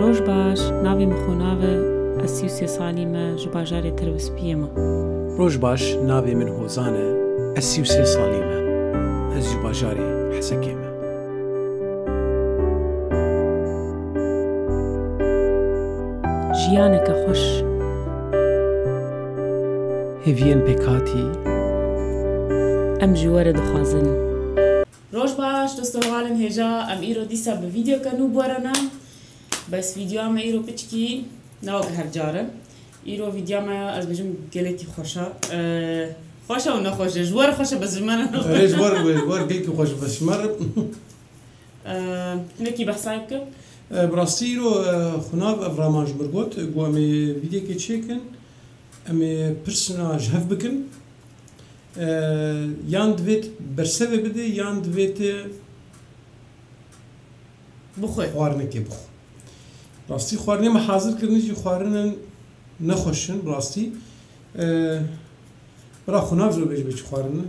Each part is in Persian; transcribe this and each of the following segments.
روج باش ناوی مخوناوه اسیوسی سالی ما جباجاری تروس بیما. روج باش ناوی من هوزانه اسیوسی سالی ما از جباجاری حسکی ما. جیانک خوش. هیوین پکاتی. ام جوار دخوازن. روج باش دوستو حالن هجا ام ایرو دیسا به ویدیو کنو بورنا. بس ویدیو ما ایرو پچکی نوگ هر جاره. ایرو ویدیو ما از بجم گلتی خوشا. خوشا و نخوشه. جوار خوشه بس جمانه نخوشه. جوار گلتی خوشه بس مر. نکی بحثای که. براستی ایرو خناب افرامانج برگوت. گوامی ویدیو که چیکن. امی پرسناج هف بکن. یان دوید برسه بده یان دوید بخوی. خوارنه که بخو. براستی خوارنه ما حاضر کردنی که خوارنه نخوشن براستی. برا خناب زور بیش بیش خوارنه.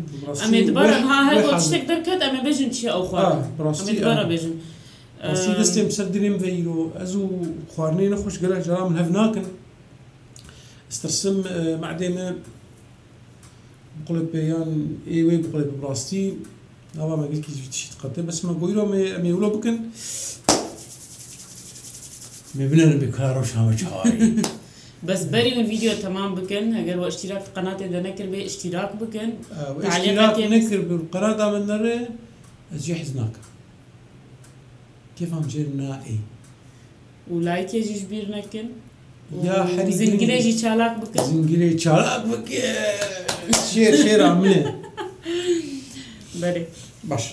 امی دوباره ها هر وقت تک درکت امی بجن چی او خوارن. براستی. امی دوباره بجن. براستی دستیم سر دنیم و ایرو ازو خوارنه نخوش گره جرام هف ناکن. استرسم معدمه. بقولك بيان ايوه بقولك براستي هذا ما قلت لك شيء تقطع بس ما قويرو ما يقولوا بكن مبنى بكاروش هوا جاي بس بري من فيديو تمام بكن اگر اشتراك في قناه اذا نكر باشتراك بكن تعليقات نكر بالقناه من نره ازي حزناك كيف هم جينا اي ولايك يجي جبير نكن يا حريق زنجليجي تشالاك بكن زنجلي تشالاك بكن شير عمله بري باش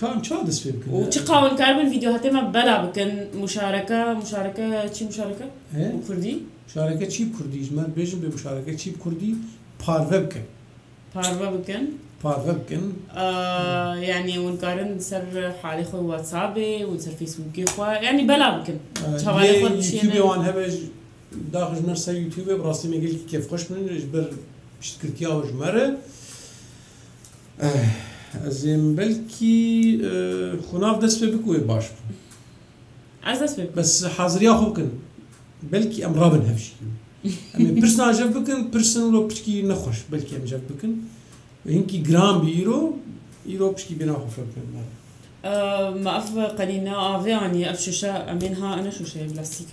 كان شاد اسمه بكن وتقاون كاربن فيديوهات ما بلا بكن مشاركه شي مشاركه كردي مشاركه شي بكردي ما بيجم بمشاركه شي بكردي بارفه بكن يعني ونقارن سر حالي خو واتسابي ونسر فيسبوكي خو يعني بلا بكن حوالي خو يوتيوب وان هبج داخل مرسى يوتيوب براسي ما قلت كيف خوش من جبر بشتكرتيا وجمره ازم بلكي خناف دست بكوي باش عايز اسبب بس حاضريا خو بكن بلكي ام رابن هفشي امي برسنا جاب بكن برسنلو بشكي نخوش بلكي ام جاب بكن هنكي جرام بيرو بشكي بينا خو بكن ما أف قلينا أفياني أفشوشة أمينها أنا شوشة بلاستيك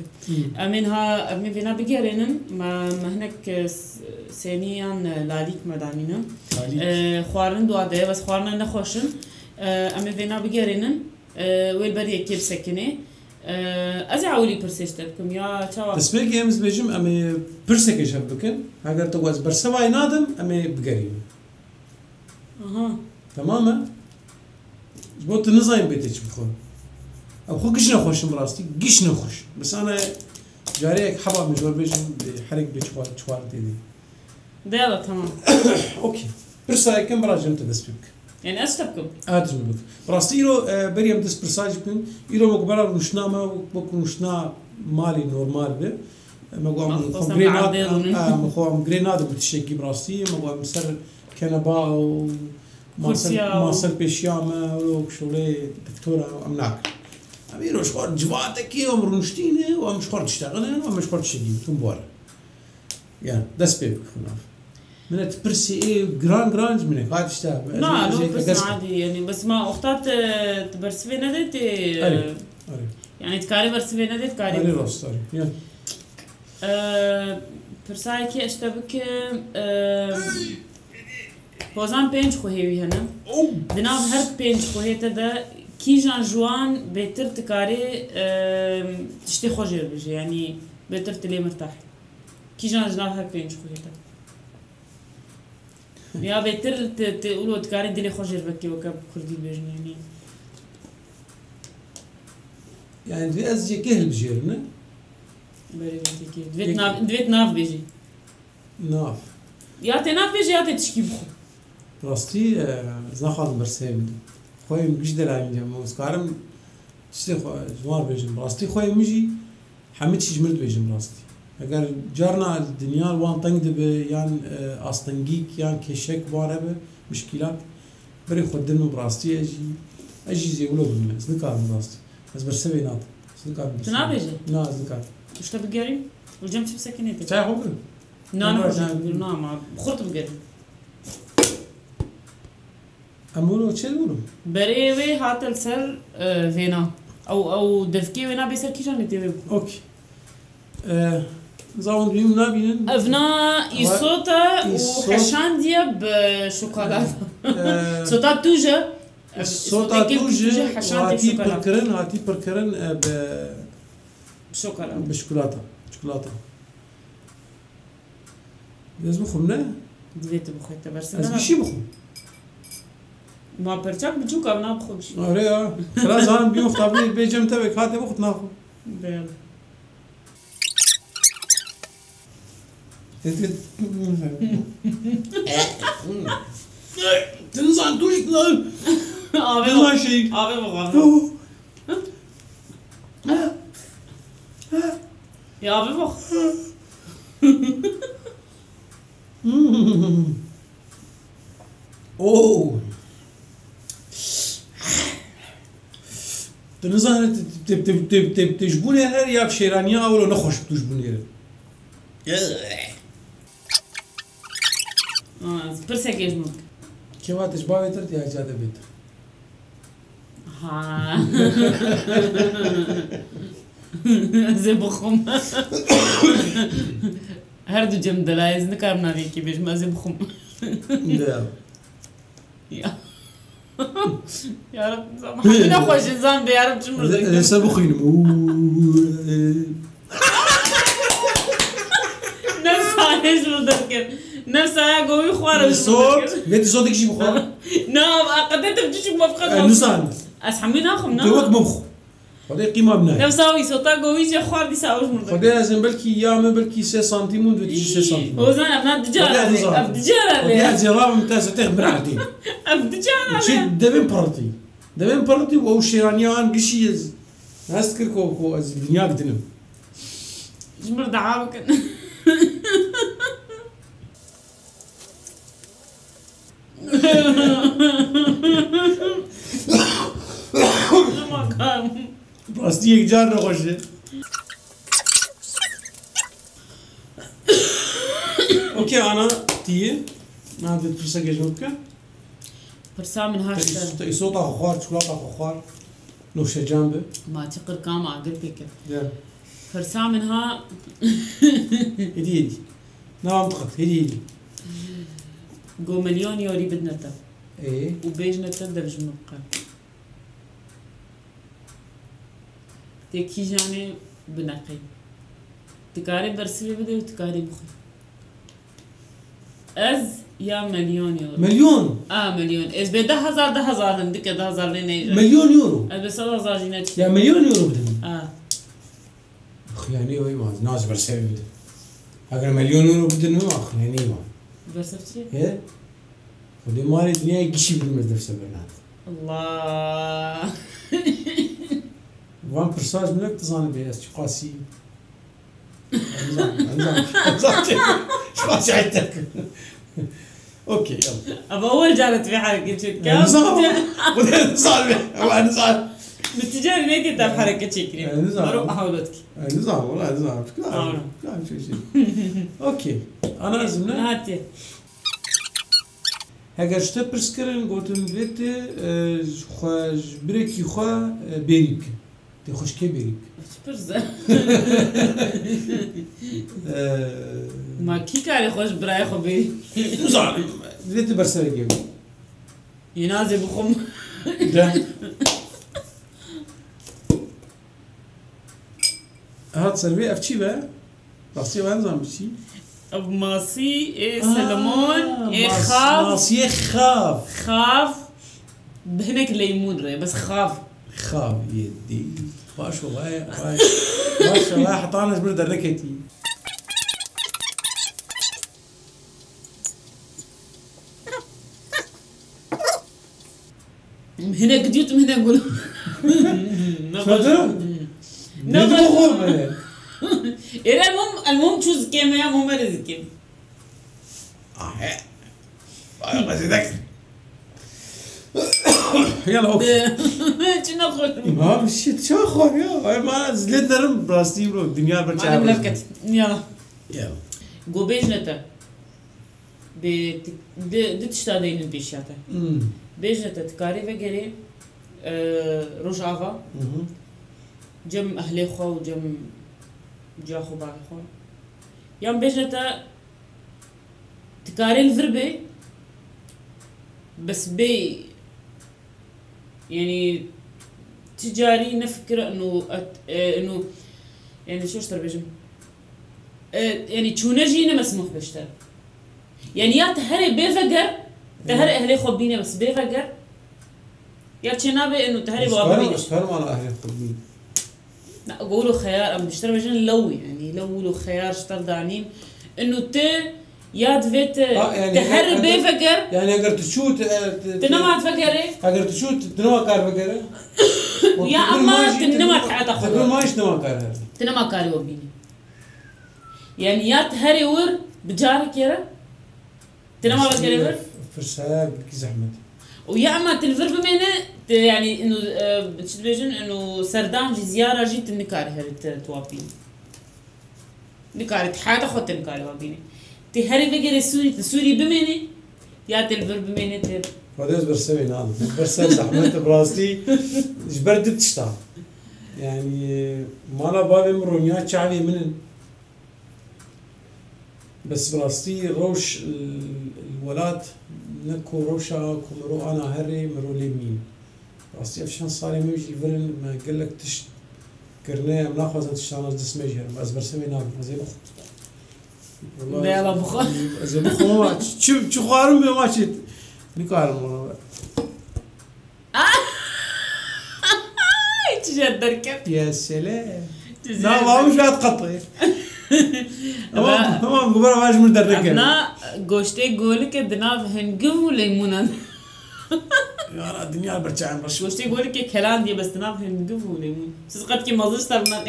أمينها أمي بينا بجارينن ما هناك ثانيا لاليك مدامينا خوارن دوادة بس خوارنا نخوشن أمي بينا بجارينن والبرية كيف سكنة أزعولي برسيشتكم يا شوا تسمع جيمز بيجم أمي برسكش هبكن هاجر تواز برسواي نادم أمي بجارين تماما جبت النظام بيتك بخو أو خو قش نخوش مراستي قش نخوش بس أنا جاريك حبا مجبر بيجم بحرق بشوار تيدي ده تمام أوكي برساي كم براجم تدسبك يعني أستبكم أتجمعك براستي إيرو بريم دس برساي بكون إيرو مقبرة نشنا ما بكون نشنا مالي نورمال به مقام مقام جريناد بتشيكي براستي مقام مسر كنبا أو ما صار بيشيامة ولو شغلة دكتورة أملاك أميرو شخور جواتك يوم رنشتينه وأم شخور تشتغلين وأم شخور تشتغلين تنبورة يعني دس بيبك خلاف من تبرسي إيه جرانج منك قاعد تشتغل لا لو بس عادي يعني بس ما أختار تبرسفي ندت يعني تكاري برسفي ندت كاري أري روس أري برساي كي أشتبك پوزان پنج خوهی هنم. دناب هر پنج خوهی تدا کی جان جوان بهتر تکاری تشتی خوشیر بشه یعنی بهتر تلی مرتاح. کی جان جناب هر پنج خوهی تدا. یا بهتر تقولو تکاری دلی خوشیر بکی وکب کردی بجن یعنی. يعني دي أزجي كهل بجيرنا. بري بيجي. دويت ناف بيجي. ناف. يا تناف بيجي يا تشكي بخو. راستي زنخواد برسيم خوي مش دلعي من مسكارم تشتي جوار بيجم راستي خوي مجي حمد شي جمرد بيجم راستي اگر جارنا الدنيا وان طنقد يعني استنجيك يعني كشك واربه مشكلات بري خدنا براستي اجي زي ولو بالناس نكار براستي بس برسبي ناط زكار تنابيجي نا زكار وش تبي قري والجنب شو سكنيتك شاي حبر نا ما بخرط بقري أمولو تشيل مولو بريوي هات السر فينا او دفكي وينا بيسر كيشان نتيوي اوكي زاون بيوم نابين افنا يسوتا وحشان ديا بشوكولاته صوتا توجه صوتا توجه هاتي بركرن بشوكولاته لازم خمنا ديت بخيت برسنا لازم شي بخم ما برچاك بجوكا بنا بخوش اريا خلاص انا بيوم خطابني بيجم تبعك هاتي بخت ناخذ بيل تنزل دوش abi تنزل شيء bak ya abi bak اوه تنزل تجبوني هر يا بشيرانيا ولا نخش تجبوني برسك يجمك كيف تجبا بيتر يا جاده بيتر ها زي بخم هردو جم دلايز نكارنا فيكي بيش ما زي بخم لا يا رب ما خوش انسان يا رب شنو لسه بخين نفسها ايش متذكر نفسها قوي خوار الصوت قلت صوتك شي بخار نعم قدرت بتشوف مفقد نسان اسحمي ناخم توك مخ خدي قيمه بناي نفسها صوتها قوي شي خوار دي ساوش من خدي لازم بالكي يام بالكي 6 سنتيم و 6 سنتيم وزن ابنا دجاله ابدجاله يا زرا ممتاز تخبر عادي ابدجاله شي دبن بارتي و شيرانيان قشيز هاستكر كو از الدنيا قدنم جمر دعابك براستيك جار نخشه اوكي انا تي ما عندي فرصه جنوبك فرصه من هاشتا تي صوت اخوار شوكولاته اخوار نوش جنبه ما تقر كام عقل بك يا فرصه منها هدي نعم تخط هدي جو مليون يوري بدنا تا ايه وبيجنا تدرج مبقى تكي جاني بنقي تكاري برسلي بدي وتكاري بخي از يا مليون يورو مليون مليون از ب 10,000 هندك 10,000 لين مليون يورو از ب 7,000 جنيه يا مليون يورو بدهم اخ يعني وي ما ناس برسلي بدهم اگر مليون يورو بدهم اخ يعني ما برسفتي ايه ودي مالي الدنيا يقشي بالمزدف سبرنات الله وان برساج منك تظن بيس قاسي انزام شو عندك اوكي يلا ابى اول جارت في حركه شكل نظام بالتجاري ما كنت في حركه شكل بروح احاولتك نظام والله نظام لا شيء اوكي انا لازم هاتي اگر شته پرسکرین گوتم بیت خوش بریکی خو بیریک تی خوش کی بیریک پرزه ما کی کاری خوش برای خو بی زال بیت برسره گیم ينازل بخم ده هات سلبي اف شي بقى راسي وانزام بشي اب ماسي سلمون خاف ماسي خاف بهناك ليمون ري بس خاف يدي باش والله حطانا جبر دركتي هناك جيت من هنا نقول إذا المهم شو زكيم يا مهم رزكيم. يلا اوكي كنا خل ما مشيت شو اخوان يا ما زلت نرم براستي برو الدنيا برجع معلم لفكت يلا يلا جو بيجنتا تشتادين البيشاتا بيجنتا تكاري وغيري روجافا جم اهلي خو وجم جاخو باخو يوم بيجنتا تكاري الفربي بس بي يعني تجاري نفكر انه انه يعني شو اشتر بيجم يعني تشونجينا مسموح بشتر يعني يا تهري بيفقر تهري اهلي خبينه بس بيفقر يا تشنابي انه تهري بوابينه اشتر على اهلي خبينه لا اقولوا خيار ام بشتر بيجن لوي يعني لو خيار اشتر دانين انه يا دفيت تهرب بيفكر يعني اگر تشوت تنما تفكري اگر تشوت تنما كار فكره يا اما تنما تاخذ تقول ما ايش تنما كار تنما كاري وبيني يعني يا تهري ور بجارك يرا تنما بكري ور فرساق زحمه ويا اما تنفر بمينه يعني انه بتشبيجن انه سردان جي زياره جيت النكاري هرت توابيني نكاري تحاتا خدت نكاري وبيني تهري بقر السوري بميني يا تلفر بميني تر فداز برسوي نعم برسوي زحمت براستي جبرت تشتا يعني ما لا بابي مرونيا شعبي من بس براستي روش الولاد نكو روشا كمرو انا هري مرو ليمين براستي افشان صار يمشي الفرن ما قال لك تشت كرنيه مناخذ تشتغل دسمه جهر بس برسوي نعم زي ما لا لا بخو زي بخو ما شو خارم ما شيت نقارن والله تجدرك يا سلام لا ما مش هتقطع تمام قبل ما اجي مدرك انا غوشتي قولك دنا هنقو ليمون يا الدنيا برجع بس غوشتي قولك كلام دي بس دنا هنقو ليمون سقط كي مازش ترنا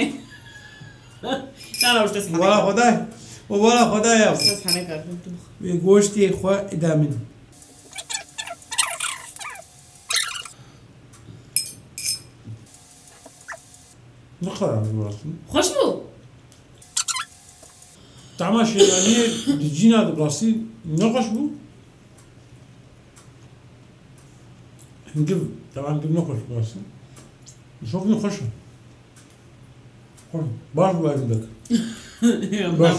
انا وش تصحى ولا خداي ولا خدايا تصحى هناك غوشتي اخوة دامن نقرا براسنا خوشبو تعمل شيء يعني جينا براسي نقشبو نجيب طبعا نجيب نقش براسي نشوف نخشه باش عندك بس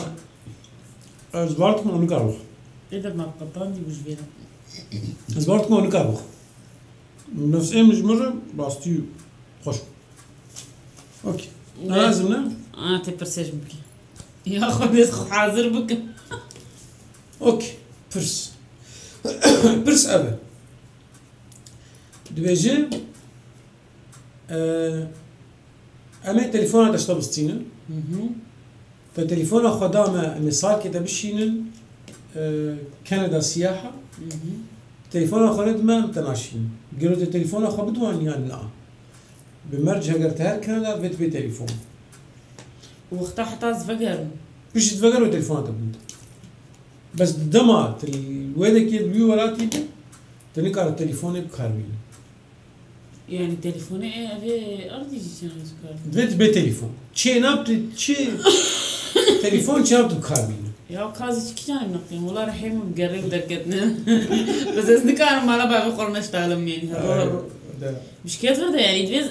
زبارتكم ونقربخ اذا ما قطعني وش بينا زبارتكم ونقربخ نفس ايه مش مرة باستيو خوش اوكي لازمنا تبرسيج بك يا خذ حاضر بك اوكي برس برس ابا دبيجي اما تليفونات اشطب ستينن فتليفون خدامه مثال كده بشينن كندا سياحه تليفون خدمه متناشين قالوا التليفون خبطوا يعني لا بمرج هجرتها كندا بيت بتليفون واختار حتى زفقر بيش تفقروا تليفونات بنت بس دمات الويدك يدبيو ولاتي تنكر التليفون بخاربين يعني تليفوني ايه ابي ارضي بيت بتليفون شي نبت شي تليفون شي نبت بخاربين يا كازي كي كان نقيم والله رحيم مقرب دقتنا بس كان ما لا بقى قرنا اشتغل مني مش كده يعني دبيز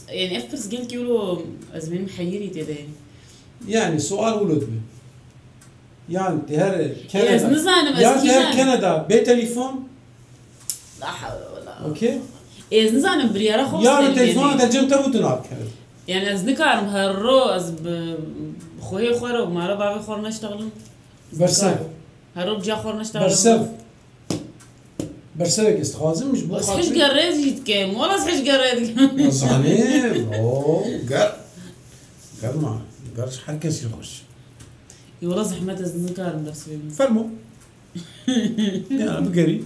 يعني افرس قال كيلو ازمين محيري تدا يعني سؤال ولد به يعني تهر كندا يعني كندا بتليفون لا حول ولا اوكي إذا نزان بريارة خمسة يعني التليفون ترجم تروتنا كندا يعني از نكارم هالرو از بخوي خورا وما ربع بخور نشتغلون برسف هالرو بجا خور نشتغلون برسفك استخوازم مش بس حش قريت يتكلم ولا حش قريت صحيح اوه قر ما قرش حركس يخش والله زحمة از نكارم درس فلمو يا بقري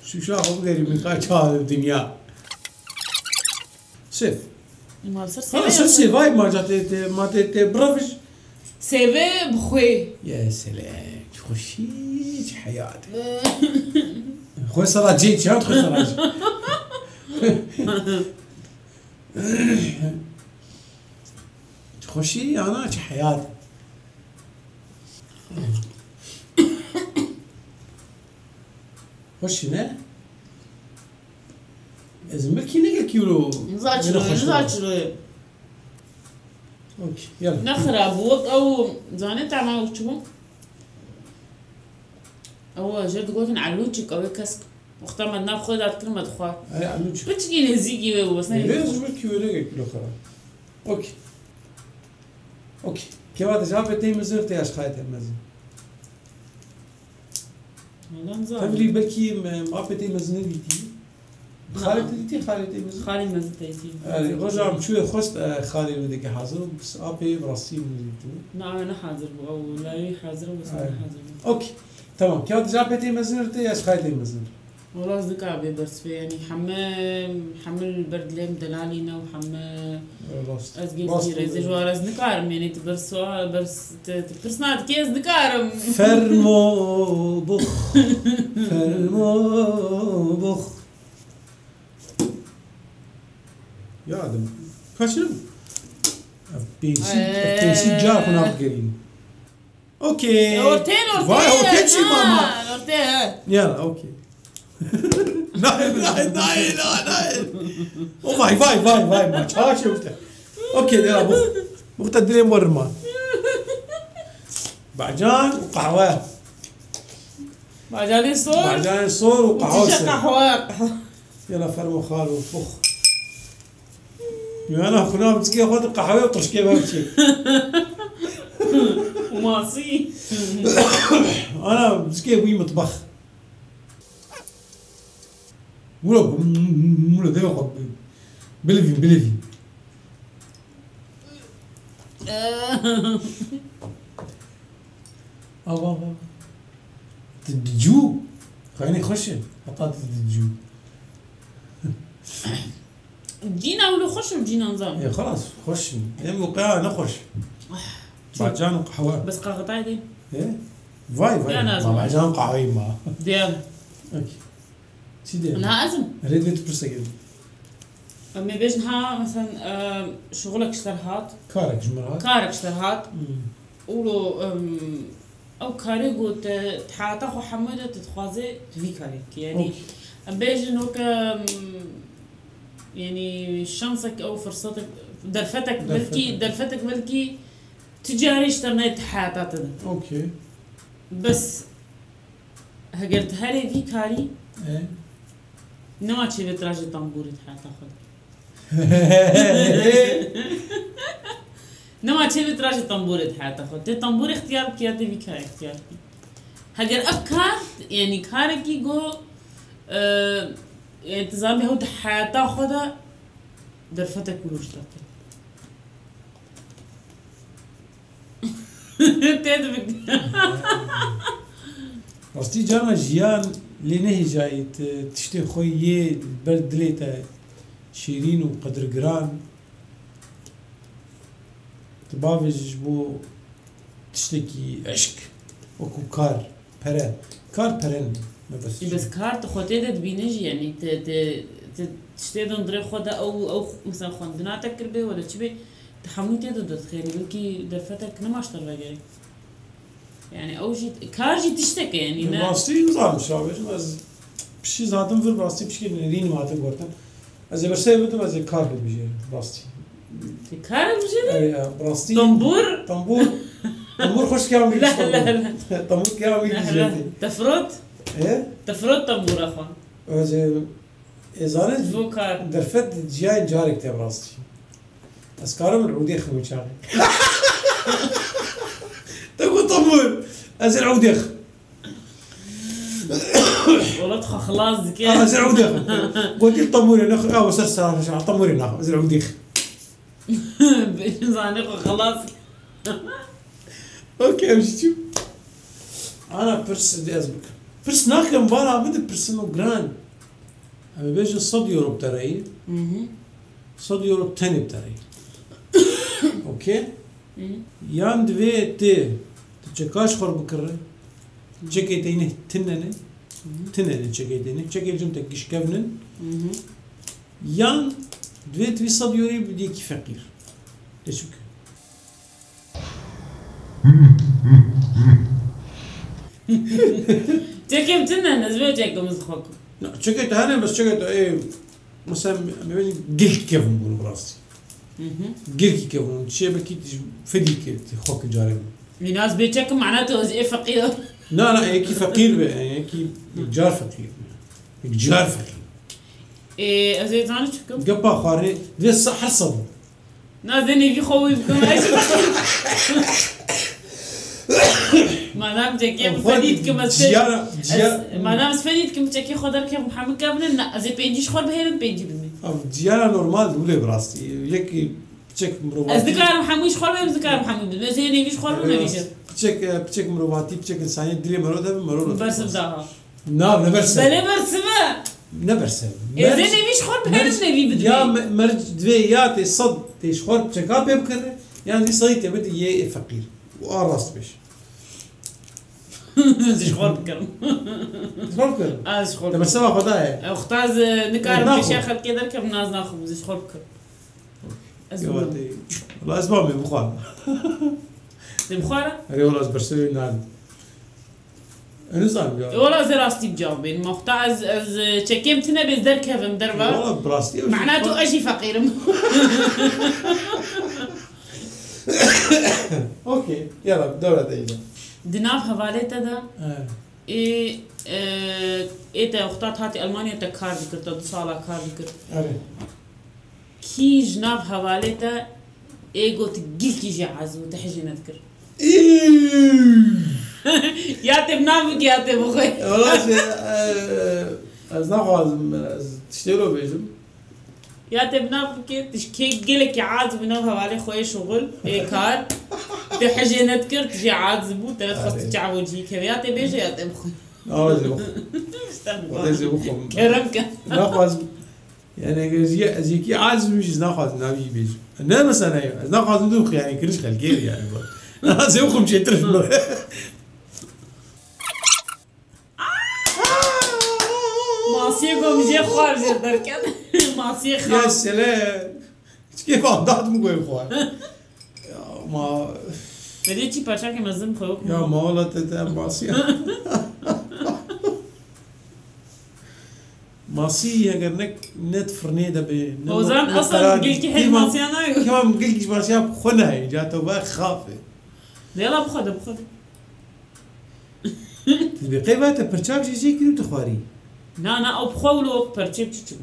شو شافوا بقري من قاش هذا الدنيا سيف خلاص سيف هاي ما جات ما تبرفش سيفي بخوي يا سلام خشيت حياتي خوي سراجي شلون خوي سراجي خوشي انا شي حياتي خوشي نه ازمكي نيجا كيلو نزاجر اوكي يلا نخرب وقت او زانت عم وشو او جد قلت علوتك او كسك وقت ما ناخذ كلمه خوا اي علوتك بتجي نزيجي بس لازم كيلو نيجا كيلو خرا اوكي اوكي كيف هذا جاب تي مزرتي اش خايت المزن تبري بلكي ما بتي مزن ديتي خالتي مزن خالي مزن تيتي رجع شويه خست خالي بدك حاضر بس ابي براسي مزيتو نعم انا حاضر او لا حاضر بس انا حاضر اوكي تمام كيف جاب تي مزنتي اش خايت مزن والله ذكاء بس في يعني حمل البرد لين دلالينا وحمل أزجيل زي جوار أزنكارم يعني تبرسوا برس تبرسنات كيس ذكارم فرمو بخ يا آدم كاشلم بيسي جار كنا بقرين اوكي اورتين شي ماما يلا اوكي نايل او فاي ما تشاش وقتها اوكي يلا بخت الدنيا مرمان بعجان وقهوه بعجان صور وقهوه قهوه يلا فرمو خالو بخ انا كنا بتسقي اخذ القهوه وطرشكي بمشي وماصي انا بتسقي ابوي مطبخ ولا ده ياخذ بلفي الله تدجو خليني خش حطات تدجو جينا ولو خش وجينا نظام ايه خلاص خش يم وقع نخش بعجان وقهوه بس قهوه دي ايه فاي ما بعجان قهوه ما ديال اوكي سيدي لا أزم ريدت برسجل أمي بيجنها مثلا شغلك اشترهات كارك اشترهات ولو أو كاري قلت تحاتخ وحمودة تتخوازي في كارك يعني بيجن هوك يعني شانسك أو فرصتك درفتك بلكي تجاري اشترنا تحاتات ده اوكي بس هقرت هاري في كاري ايه نوع تشي بتراجي طنبوري تاخذ نوع تشي بتراجي طنبوري تاخذ تي طنبوري اختيار كياتي بك اختيار هاجر افكار يعني كاركي جو يعني تزامي هو تاخذها درفتك كلوش تاخذ تدبك رستي جانا جيان لينه جاي تشتي خويه البرد ليتا شيرين وقدر قران تبافج بو تشتكي عشق وكو كار برن بس كار تخوتي تبينجي يعني تشتي دندري خودا او مثلا خوندناتك كربي ولا تشبي تحملتي تخيلي بلكي دفتك نماشتر بقى يعني أول شيء كارجي تشتكي يعني باستي نظام شابش از بشي زادم في باستي بشكل نرين ما تقولتن از برسي بدم از كار بيجي باستي كار بيجي اي باستي طنبور خوش كلام بيجي لا طنبور كلام بيجي تفرط ايه تفرط طنبور اخوان از ازانت فوكار درفت جاي جارك تي براستي اسكارم العودي خمي شاغي تقول طنبور ازل عوديخ والله خلاص ذكي ازل عوديخ قلت لي طنبوري ناخذ وسرسر طنبوري ناخذ ازل عوديخ زانق خلاص اوكي امشي انا برس دي ازبك برس ناكل مباراه بدك برسنو جراند اما بيجي صد يورو بتراي صد يورو تاني بتراي اوكي يان دوي تي تشكاش خور بكره جكي تينه تننه تنين تشكي جمتك كيش كفنن يان دويت في صديوري بديكي فقير ليش بك تشكي بتنا نزبه تشكي مزخوكم تشكيت هنا بس تشكيت ايه مثلا قلت كيف نقول براسي قلت كيف شيء بكي فديك خوك جاري في ناس بيتشكم معناته ايه فقير لا هيك فقير هيك جار فقير جار فقير ايه ازاي ثاني تشكم قبا خاري دي الصح الصبر نازني في خوي بكم ايش ما دام تشكي فديت كم ما دام فديت كم تشكي خضر كم محمد كابن لا ازاي بيجيش خور بهيرن بيجي بني ديانا نورمال دولي براسي هيك تشك مرواتي ازدكار محمد خور بهم ذكر محمد بس هي نيجي خور ولا نيجي تشك مرواتي تشك انسانيه دلي مرود برسم داها نعم نبرسم بلا برسمه نبرسم زين نبيش خور بهيرن نبي بدي يا مرج دوياتي صد تيش خور تشكا بكر يعني دي صيتي بدي ايه فقير وراس بش زي خور بكرم خور از خور بس سوا خداها اختاز نكار في شيخ كده ركب ناس ناخذ زي خور بكرم والله اسمع من بخار بخارة؟ اي والله برسوي ناد نظام والله زي راستي بجاوبين مختار از تشكيمتنا بزدر كيف مدربه والله براستي معناته اجي فقير اوكي يلا دورة تيجي دناف هفاليتا دا ايه ايه اختات هاتي المانيا تكار بكرت دو سالا كار بكرت كي جناف هفاليتا ايجو تقيل كي جي عزو تحجي نذكر يا تبنامك يا تبخي والله از نخواز تشتغلوا بيجم يا تبنامك تشكي قلك يا عاز بناف هفالي خوي شغل اي كار تحجي نذكر تجي عازبو تلات خص تجعبو جي كذا يا تبيجي يا تبخي زي بخم كرمك نخواز يعني زيكي عازب مش ناخذ نبي بيجي انا مثلا ناخذ ندوخ يعني كلش خلقير يعني زي بخم شي ترف ماسيكم جي خارج دركن ماسيخ يا سلام كيف عضات مقوي خويا ما بديتي باشاكي مزم خوك يا ما والله تتباسي ماسي اگر نت فرنيده ب وزان اصلا قلتي حي ماسي انا كمان قلتي ماسي خنها جاته بقى خافه يلا بخد بقيمه برشاك جي كيلو تخواري نا او بخولو برشيب تشو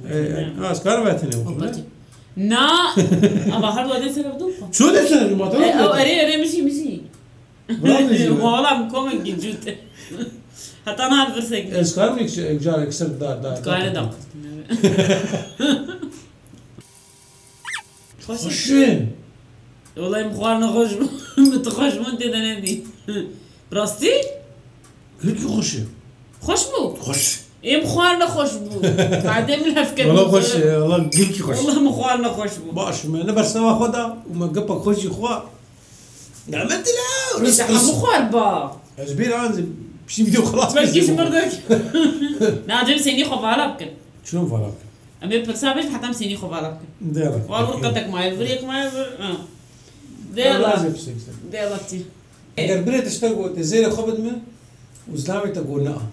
سكارباتني نا ابا هاد ودي سربدو شو ده سنه ما تقول او اري مشي والله مكومن جوت حتى انا هاد برسك اسكارنيك جارك سر دار قال دق خوشين والله مخوارنا خوش متخشمون انت دنادي براستي قلت خوش خوش ايه مخوارنا خوش بو بعدين من هفكر والله خوش والله قلت خوش والله مخوارنا خوش بو باش ما انا برسوا خدها وما قبك خوش خوار عملت لا بس مخوار با جبير عندي بشي فيديو خلاص بس مردك نادم سيني خفالك شلون فراك امي برسابش حتى سيني خفالك ديرك والله ما يفريك ما ديرتي اگر بريت اشتغلوا تزيل خبز من وزلامي تقول نقا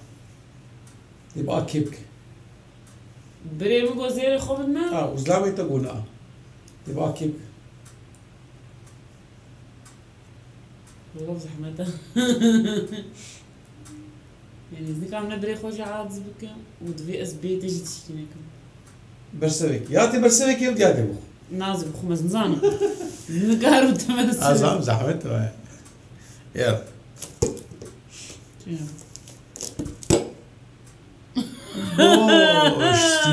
يبقى كيبك بريم غوزير خبز ما وزلامي تقول نقا يبقى كيبك والله زحمته يعني ذيك عم نبري خوش عاد زبك ودفي اس بي تجي تشتينكم برسويك ياتي برسويك يا دي بخ نازل خمس نزانه نقارو تمس ازام زحمته يلا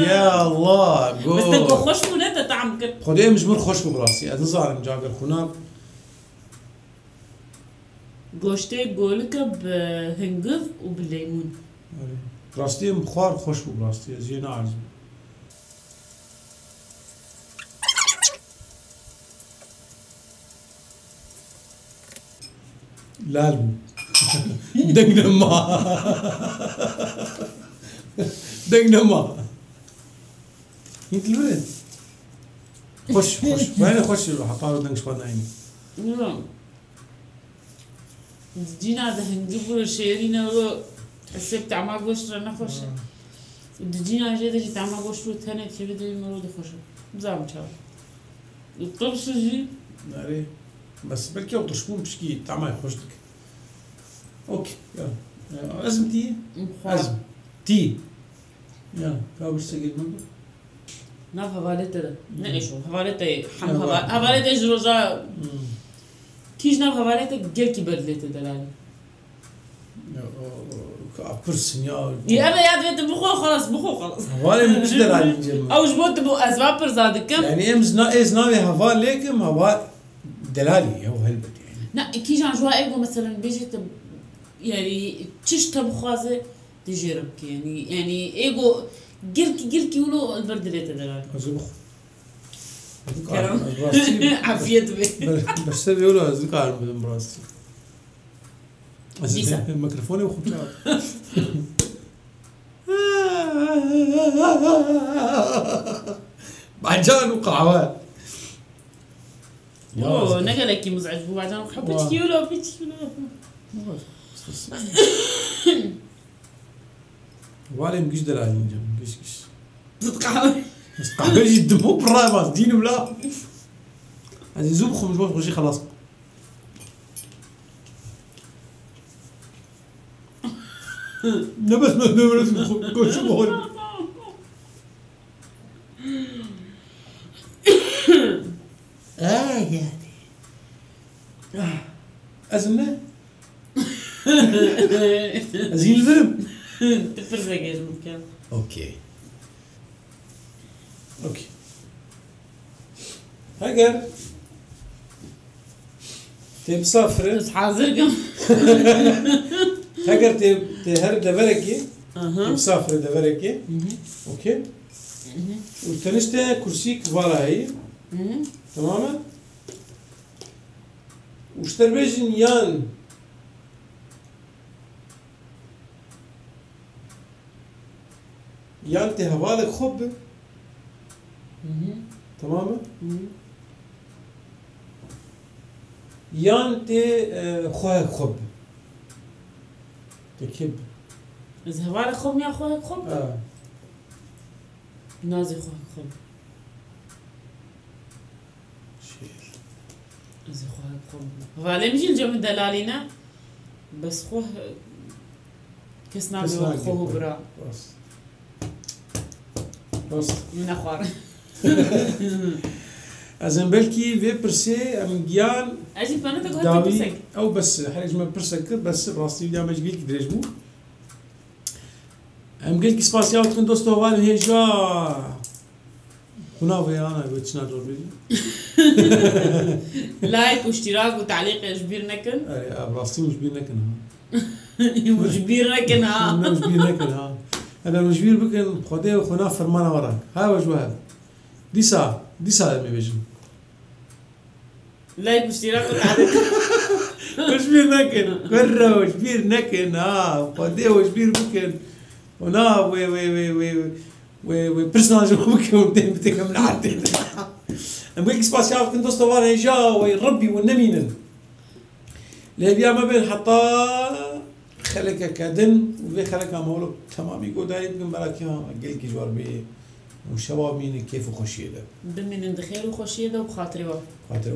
يا الله بس تلقى خوش مونتا طعم كده خدي مجبور خوش براسي اتظاهر مجاقر خناب گوشته گولک بهنگف و بالليمون راستي مخوار خوش براستي زين عارز لالو دقنما انت البرد خش وين خش حطها دنش قد عيني نعم دينا ده نجيبوا الشيرين ولو حسبت عما قشر أنا خوش دينا جدا جت عما قشر ثانية شيء بدي مرود خوش زام شاف الطبس جي ناري بس بلكي وطشكون بشكي تعمل خوشتك اوكي يلا ازم تي ازم تي يلا كابش سجل منه ناف هفالته نعيشو هفالته حم هفالته جروجا كيش ناف هفالته جل كي بدلته دلالي كابرسن يا أبا يا بيت بخو خلاص هفالي مش دلالي جل أو جبوت بو أسباب برزادكم يعني إمز ناقز ناوي هفال ليكم هفال دلالي هو هلبت يعني لا كيش عن جوا إيجو مثلا بيجي يعني تشش تبخازة تجربك يعني إيجو جلكي ولو البرد اللي تدلال أزبخ عافية بي بس بيقولوا أزكار من براسي ديسا الميكروفون وخبشات بعجان وقعوات اوه نقلك مزعج بو بعدين حبيت كيلو والي مقش دلالي نجم قش تتقحوي قحوي جد مو براي دين ولا هذه زوب خمس بوش غشي خلاص نبس ما شو بقول يعني أزمة أزين الفيلم تفرزق يا جماعة اوكي هاجر تبي مسافرة بس حاضركم هاجر تبي هرب دبركي مسافرة دبركي اوكي والتنشتة كرسيك ورا هي تماما وشتربيجن يان يانتي هوالك خب تماما يانتي خوهك خب تكب إذا هوالك خب يا خوهك خب نازي خوهك خب إذا خوهك خب هوالي مش الجو من دلالينا بس خوه كسنا خوه برا بس من أخوار أزن بلكي في برسي أم جيان أجي فانا تقول برسك أو بس حرج ما برسك بس براسي بدي أمج قلك درجمو أم قلك سباسيال كن دوستو وان هيجا هنا ويانا بتشنا دور بيجي لايك واشتراك وتعليق جبير نكن براسي مش بير نكن مش بير نكن ها مش بير نكن ها أنا مجبير بكن خديه وخنا فرمانة وراك هاي وجوها ديسا مي بيجي لايك واشتراك وتعليق مجبير نكن كرة مجبير نكن خديه وجبير بكن ونا وي برسوناج بكن ودين بتكم من عدين أمريكا سباسيال كن دوست وان هيجا ويربي والنمينن لهبيا ما بين حطا خلقه كدن وفي خلقه مولو تمام يقول دايما يمكن براكي قلقي جوار بي وشباب مين كيف وخشيده دمين ندخل وخشيده وخاطري خاطري